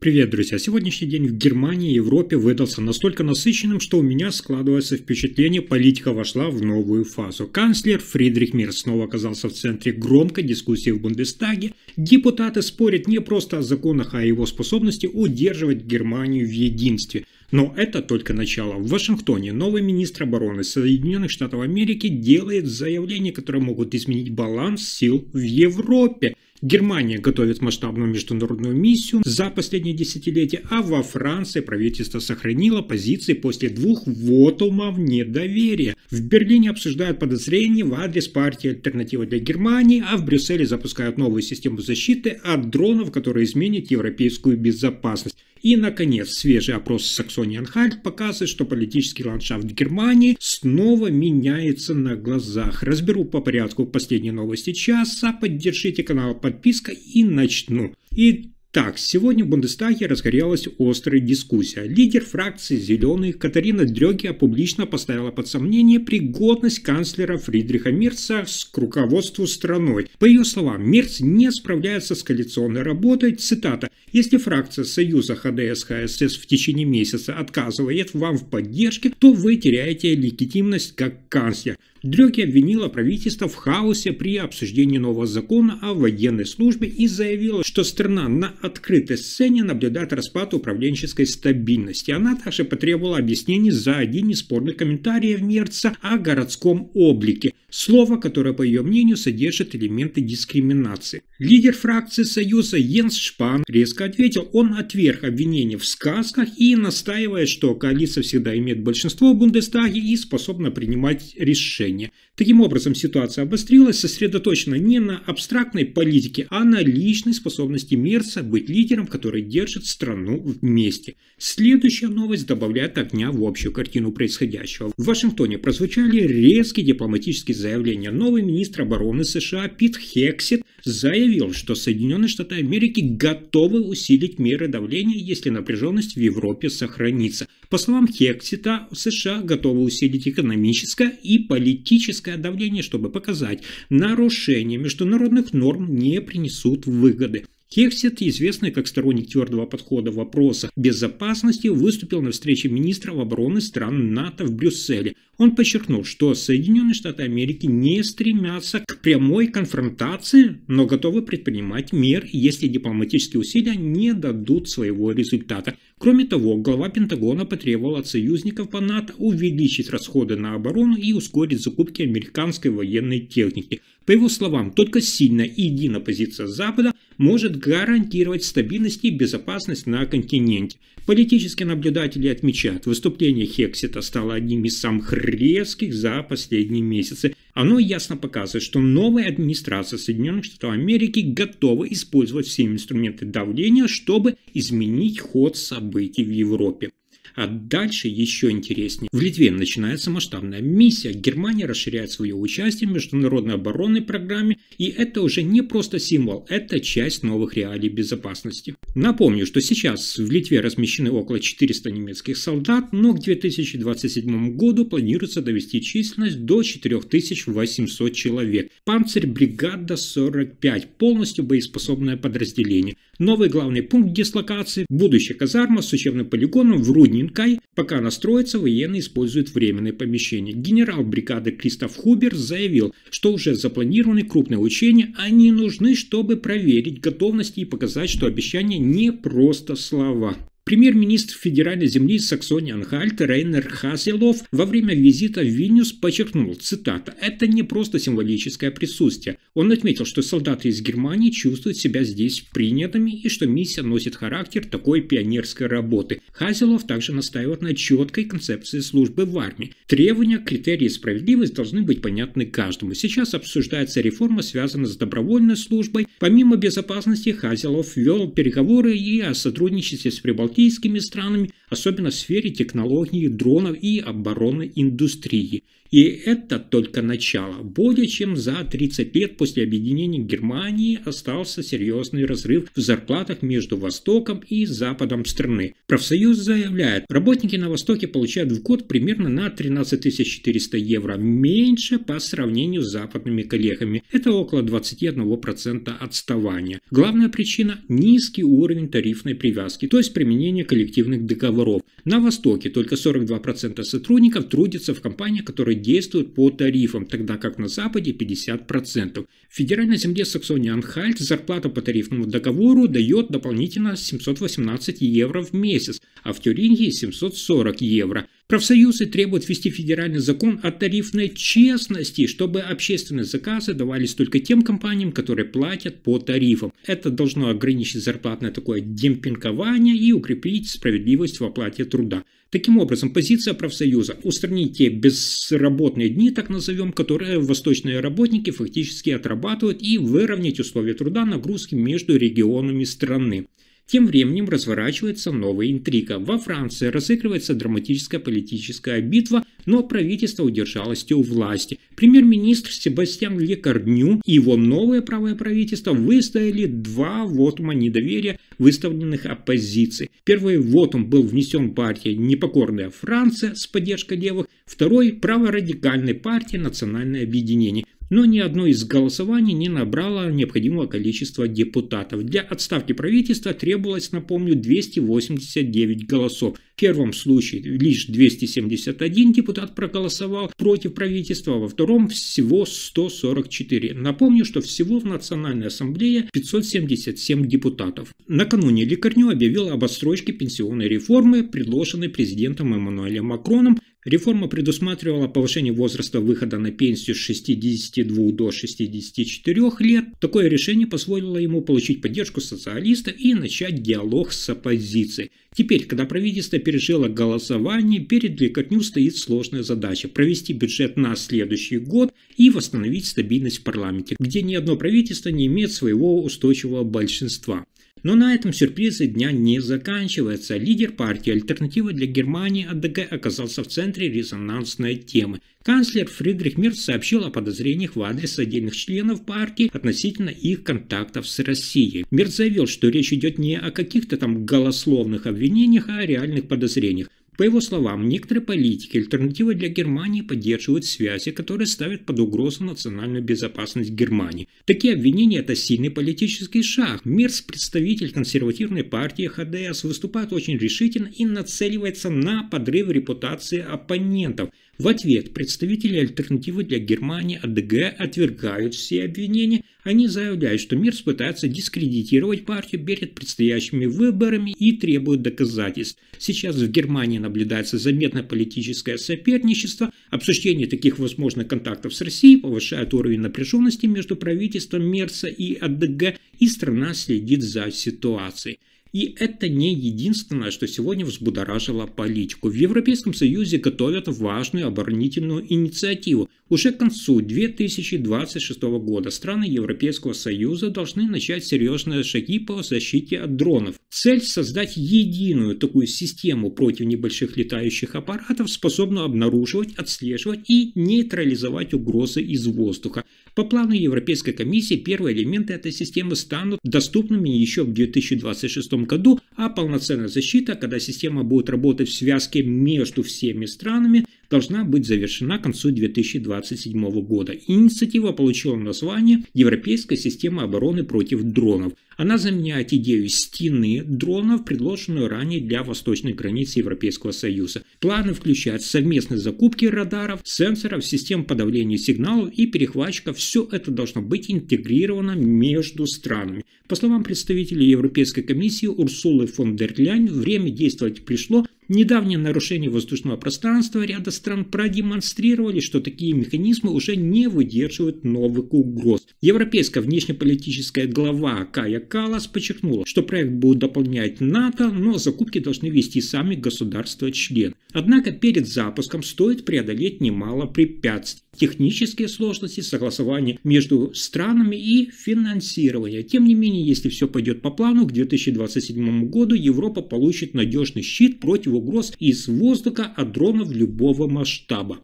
Привет, друзья! Сегодняшний день в Германии и Европе выдался настолько насыщенным, что у меня складывается впечатление, политика вошла в новую фазу. Канцлер Фридрих Мерц снова оказался в центре громкой дискуссии в Бундестаге. Депутаты спорят не просто о законах, а о его способности удерживать Германию в единстве. Но это только начало. В Вашингтоне новый министр обороны Соединенных Штатов Америки делает заявления, которые могут изменить баланс сил в Европе. Германия готовит масштабную международную миссию за последние десятилетия, а во Франции правительство сохранило позиции после 2 вотумов недоверия. В Берлине обсуждают подозрения в адрес партии «Альтернатива для Германии», а в Брюсселе запускают новую систему защиты от дронов, которая изменит европейскую безопасность. И, наконец, свежий опрос Саксонии-Анхальт показывает, что политический ландшафт Германии снова меняется на глазах. Разберу по порядку последние новости часа, поддержите канал подпиской и начну. Итак, сегодня в Бундестаге разгорелась острая дискуссия. Лидер фракции «Зеленых» Катарина Дрёгге публично поставила под сомнение пригодность канцлера Фридриха Мерца к руководству страной. По ее словам, Мерц не справляется с коалиционной работой. Цитата: «Если фракция Союза ХДС-ХСС в течение месяца отказывает вам в поддержке, то вы теряете легитимность как канцлер». Дрёгге обвинила правительство в хаосе при обсуждении нового закона о военной службе и заявила, что страна на открытой сцене наблюдает распад управленческой стабильности. Она также потребовала объяснений за один из спорных комментариев Мерца о городском облике. Слово, которое, по ее мнению, содержит элементы дискриминации. Лидер фракции Союза Йенс Шпан резко ответил. Он отверг обвинения в сказках и настаивает, что коалиция всегда имеет большинство в Бундестаге и способна принимать решения. Таким образом, ситуация обострилась, сосредоточена не на абстрактной политике, а на личной способности Мерца быть лидером, который держит страну вместе. Следующая новость добавляет огня в общую картину происходящего. В Вашингтоне прозвучали резкие дипломатические заявления. Новый министр обороны США Пит Хексет заявил, что Соединенные Штаты Америки готовы усилить меры давления, если напряженность в Европе сохранится. По словам Хексета, США готовы усилить экономическое и политическое давление, чтобы показать, нарушения международных норм не принесут выгоды. Хексет, известный как сторонник твердого подхода в вопросах безопасности, выступил на встрече министров обороны стран НАТО в Брюсселе. Он подчеркнул, что Соединенные Штаты Америки не стремятся к прямой конфронтации, но готовы предпринимать меры, если дипломатические усилия не дадут своего результата. Кроме того, глава Пентагона потребовал от союзников по НАТО увеличить расходы на оборону и ускорить закупки американской военной техники. По его словам, только сильная и единая позиция Запада может гарантировать стабильность и безопасность на континенте. Политические наблюдатели отмечают, выступление Хексета стало одним из самых резких за последние месяцы. Оно ясно показывает, что новая администрация Соединенных Штатов Америки готова использовать все инструменты давления, чтобы изменить ход событий в Европе. А дальше еще интереснее. В Литве начинается масштабная миссия. Германия расширяет свое участие в международной оборонной программе, и это уже не просто символ, это часть новых реалий безопасности. Напомню, что сейчас в Литве размещены около 400 немецких солдат, но к 2027 году планируется довести численность до 4800 человек. Панцербригада 45, полностью боеспособное подразделение. Новый главный пункт дислокации – будущая казарма с учебным полигоном в Руднинкай. Пока она строится, военные используют временные помещения. Генерал бригады Кристоф Хубер заявил, что уже запланированы крупные учения, они нужны, чтобы проверить готовность и показать, что обещания не просто слова. Премьер-министр федеральной земли Саксонии-Анхальт Рейнер Хаселов во время визита в Вильнюс подчеркнул, цитата: «Это не просто символическое присутствие». Он отметил, что солдаты из Германии чувствуют себя здесь принятыми и что миссия носит характер такой пионерской работы. Хаселов также настаивает на четкой концепции службы в армии. Требования, критерии и справедливость должны быть понятны каждому. Сейчас обсуждается реформа, связанная с добровольной службой. Помимо безопасности, Хаселов вел переговоры и о сотрудничестве с прибалтийскими странами, особенно в сфере технологий, дронов и оборонной индустрии. И это только начало. Более чем за 30 лет после объединения Германии остался серьезный разрыв в зарплатах между Востоком и Западом страны. Профсоюз заявляет, работники на Востоке получают в год примерно на 13 400 евро меньше по сравнению с западными коллегами. Это около 21% отставания. Главная причина – низкий уровень тарифной привязки, то есть применение коллективных договоров. На Востоке только 42% сотрудников трудятся в компаниях, которые действуют по тарифам, тогда как на Западе 50%. В федеральной земле Саксония-Анхальт зарплата по тарифному договору дает дополнительно 718 евро в месяц, а в Тюрингии 740 евро. Профсоюзы требуют ввести федеральный закон о тарифной честности, чтобы общественные заказы давались только тем компаниям, которые платят по тарифам. Это должно ограничить зарплатное такое демпингование и укрепить справедливость в оплате труда. Таким образом, позиция профсоюза – устранить те безработные дни, так назовем, которые восточные работники фактически отрабатывают, и выровнять условия труда нагрузки между регионами страны. Тем временем разворачивается новая интрига. Во Франции разыгрывается драматическая политическая битва, но правительство удержалось у власти. Премьер-министр Себастьян Лекорню и его новое правое правительство выстояли 2 вотума недоверия, выставленных оппозицией. Первый вотум был внесен партией «Непокорная Франция» с поддержкой левых, второй – праворадикальной партии «Национальное объединение». Но ни одно из голосований не набрало необходимого количества депутатов. Для отставки правительства требовалось, напомню, 289 голосов. В первом случае лишь 271 депутат проголосовал против правительства, а во втором всего 144. Напомню, что всего в Национальной ассамблее 577 депутатов. Накануне Лекорню объявил об отсрочке пенсионной реформы, предложенной президентом Эммануэлем Макроном. Реформа предусматривала повышение возраста выхода на пенсию с 62 до 64 лет. Такое решение позволило ему получить поддержку социалистов и начать диалог с оппозицией. Теперь, когда правительство пережило голосование, перед Лекорню стоит сложная задача – провести бюджет на следующий год и восстановить стабильность в парламенте, где ни одно правительство не имеет своего устойчивого большинства. Но на этом сюрпризы дня не заканчиваются. Лидер партии «Альтернатива для Германии» АДГ оказался в центре резонансной темы. Канцлер Фридрих Мерц сообщил о подозрениях в адрес отдельных членов партии относительно их контактов с Россией. Мерц заявил, что речь идет не о каких-то там голословных обвинениях, а о реальных подозрениях. По его словам, некоторые политики «Альтернативы для Германии» поддерживают связи, которые ставят под угрозу национальную безопасность Германии. Такие обвинения – это сильный политический шаг. Мерц, представитель консервативной партии ХДС, выступает очень решительно и нацеливается на подрыв репутации оппонентов. В ответ представители «Альтернативы для Германии» АДГ отвергают все обвинения. Они заявляют, что Мерц пытается дискредитировать партию перед предстоящими выборами и требуют доказательств. Сейчас в Германии наблюдается заметное политическое соперничество. Обсуждение таких возможных контактов с Россией повышает уровень напряженности между правительством Мерца и АДГ, и страна следит за ситуацией. И это не единственное, что сегодня взбудоражило политику. В Европейском Союзе готовят важную оборонительную инициативу. Уже к концу 2026 года страны Европейского Союза должны начать серьезные шаги по защите от дронов. Цель – создать единую такую систему против небольших летающих аппаратов, способную обнаруживать, отслеживать и нейтрализовать угрозы из воздуха. По плану Европейской комиссии первые элементы этой системы станут доступными еще в 2026 году, а полноценная защита, когда система будет работать в связке между всеми странами, должна быть завершена к концу 2027 года. Инициатива получила название «Европейская система обороны против дронов». Она заменяет идею стены дронов, предложенную ранее для восточной границы Европейского Союза. Планы включают совместные закупки радаров, сенсоров, систем подавления сигналов и перехватчиков. Все это должно быть интегрировано между странами. По словам представителей Европейской комиссии Урсулы фон дер Ляйен, время действовать пришло. Недавнее нарушение воздушного пространства ряда стран продемонстрировали, что такие механизмы уже не выдерживают новых угроз. Европейская внешнеполитическая глава Кая Каллас подчеркнула, что проект будет дополнять НАТО, но закупки должны вести сами государства-члены. Однако перед запуском стоит преодолеть немало препятствий. Технические сложности, согласование между странами и финансирование. Тем не менее, если все пойдет по плану, к 2027 году Европа получит надежный щит против угроз из воздуха от дронов любого масштаба.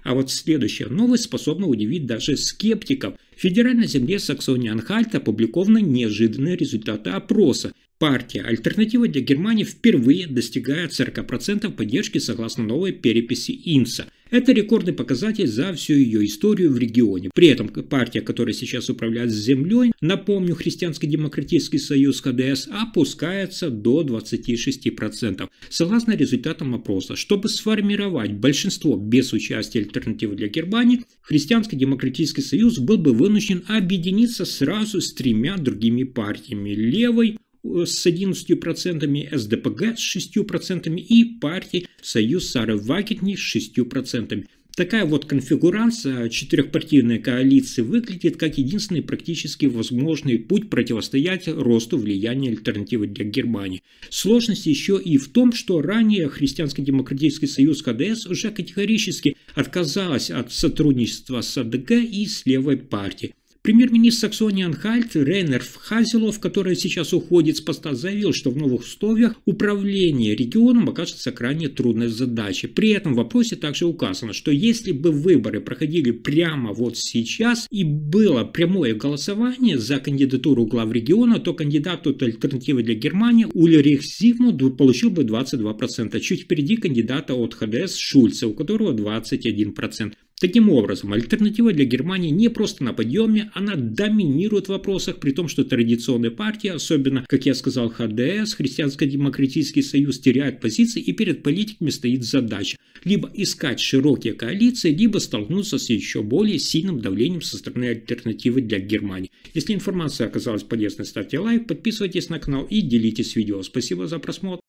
А вот следующая новость способна удивить даже скептиков. В федеральной земле Саксонии-Анхальт опубликованы неожиданные результаты опроса. Партия «Альтернатива для Германии» впервые достигает 40% поддержки согласно новой переписи ИНСа. Это рекордный показатель за всю ее историю в регионе. При этом партия, которая сейчас управляет землей, напомню, Христианско-демократический союз ХДС, опускается до 26%. Согласно результатам опроса, чтобы сформировать большинство без участия «Альтернативы для Германии», Христианско-демократический союз был бы вынужден объединиться сразу с 3 другими партиями: левой с 11%, СДПГ с 6% и партией Союз Сары Вагетни с 6%. Такая вот конфигурация четырехпартийной коалиции выглядит как единственный практически возможный путь противостоять росту влияния «Альтернативы для Германии». Сложность еще и в том, что ранее Христианско-демократический союз ХДС уже категорически отказалась от сотрудничества с АДГ и с левой партией. Премьер-министр Саксонии-Анхальт Рейнер Хазелов, который сейчас уходит с поста, заявил, что в новых условиях управление регионом окажется крайне трудной задачей. При этом в вопросе также указано, что если бы выборы проходили прямо вот сейчас и было прямое голосование за кандидатуру глав региона, то кандидат от «Альтернативы для Германии» Ульрих Зигмунд получил бы 22%, чуть впереди кандидата от ХДС Шульца, у которого 21%. Таким образом, «Альтернатива для Германии» не просто на подъеме, она доминирует в вопросах, при том, что традиционные партии, особенно, как я сказал, ХДС, Христианско-демократический союз, теряют позиции, и перед политиками стоит задача либо искать широкие коалиции, либо столкнуться с еще более сильным давлением со стороны «Альтернативы для Германии». Если информация оказалась полезной, ставьте лайк, подписывайтесь на канал и делитесь видео. Спасибо за просмотр.